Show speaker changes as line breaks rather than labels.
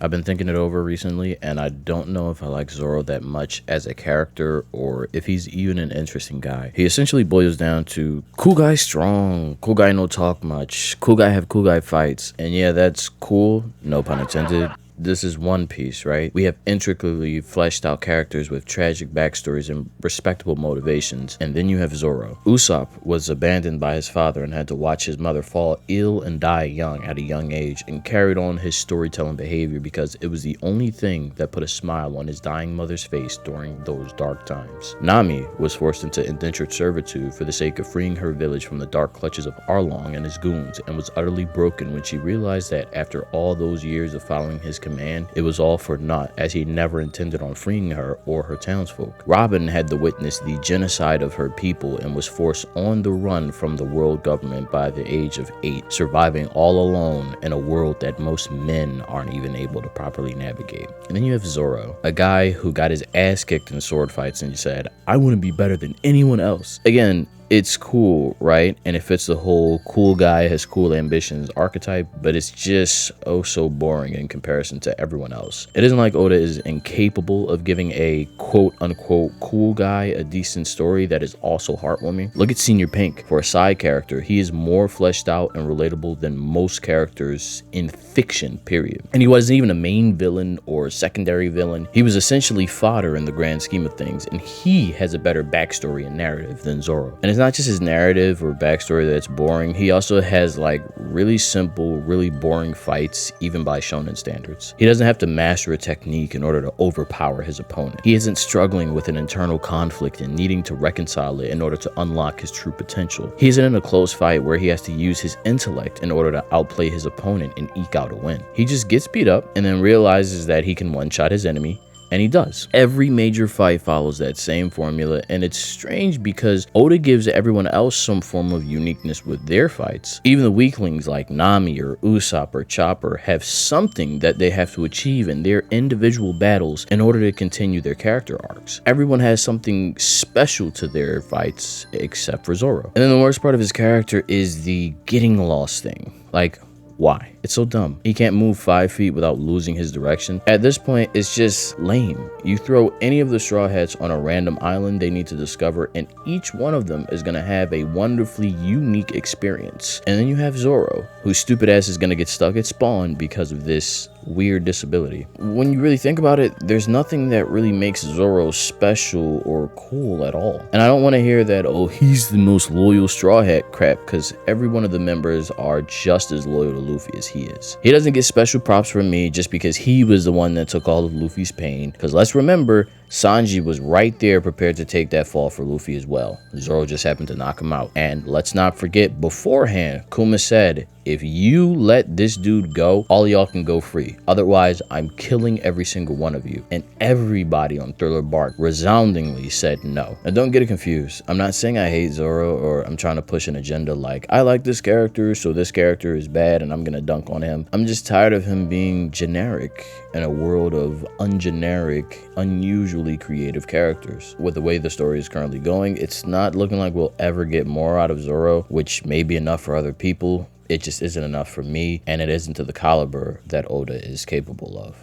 I've been thinking it over recently, and I don't know if I like Zoro that much as a character or if he's even an interesting guy. He essentially boils down to cool guy strong, cool guy no talk much, cool guy have cool guy fights. And yeah, that's cool, no pun intended. This is One Piece, right? We have intricately fleshed out characters with tragic backstories and respectable motivations. And then you have Zoro. Usopp was abandoned by his father and had to watch his mother fall ill and die young at a young age, and carried on his storytelling behavior because it was the only thing that put a smile on his dying mother's face during those dark times. Nami was forced into indentured servitude for the sake of freeing her village from the dark clutches of Arlong and his goons, and was utterly broken when she realized that after all those years of following his command, it was all for naught, as he never intended on freeing her or her townsfolk. Robin had to witness the genocide of her people and was forced on the run from the world government by the age of 8, surviving all alone in a world that most men aren't even able to properly navigate. And then you have Zoro, a guy who got his ass kicked in sword fights and said, "I want to be better than anyone else." Again, it's cool, right? And it fits the whole cool guy has cool ambitions archetype, but it's just oh so boring in comparison to everyone else. It isn't like Oda is incapable of giving a quote unquote cool guy a decent story that is also heartwarming. Look at Senior Pink. For a side character, he is more fleshed out and relatable than most characters in fiction, period. And he wasn't even a main villain or secondary villain. He was essentially fodder in the grand scheme of things, and he has a better backstory and narrative than Zoro. And it's not just his narrative or backstory that's boring, he also has like really simple, really boring fights, even by shonen standards. He doesn't have to master a technique in order to overpower his opponent. He isn't struggling with an internal conflict and needing to reconcile it in order to unlock his true potential. He isn't in a close fight where he has to use his intellect in order to outplay his opponent and eke out a win. He just gets beat up and then realizes that he can one-shot his enemy, and he does. Every major fight follows that same formula, and it's strange because Oda gives everyone else some form of uniqueness with their fights. Even the weaklings like Nami or Usopp or Chopper have something that they have to achieve in their individual battles in order to continue their character arcs. Everyone has something special to their fights except for Zoro. And then the worst part of his character is the getting lost thing. Like, why? It's so dumb. He can't move 5 feet without losing his direction. At this point, it's just lame. You throw any of the Straw Hats on a random island they need to discover, and each one of them is gonna have a wonderfully unique experience. And then you have Zoro, whose stupid ass is gonna get stuck at spawn because of this weird disability. When you really think about it, there's nothing that really makes Zoro special or cool at all. And I don't want to hear that, oh, he's the most loyal Straw Hat crap, because every one of the members are just as loyal to Luffy as he is. He doesn't get special props from me just because he was the one that took all of Luffy's pain, because let's remember, Sanji was right there prepared to take that fall for Luffy as well. Zoro just happened to knock him out. And let's not forget, beforehand, Kuma said, if you let this dude go, all y'all can go free. Otherwise, I'm killing every single one of you. And everybody on Thriller Bark resoundingly said no. Now don't get it confused. I'm not saying I hate Zoro or I'm trying to push an agenda like, I like this character, so this character is bad and I'm gonna dunk on him. I'm just tired of him being generic in a world of ungeneric, unusually creative characters. With the way the story is currently going, it's not looking like we'll ever get more out of Zoro, which may be enough for other people. It just isn't enough for me, and it isn't to the caliber that Oda is capable of.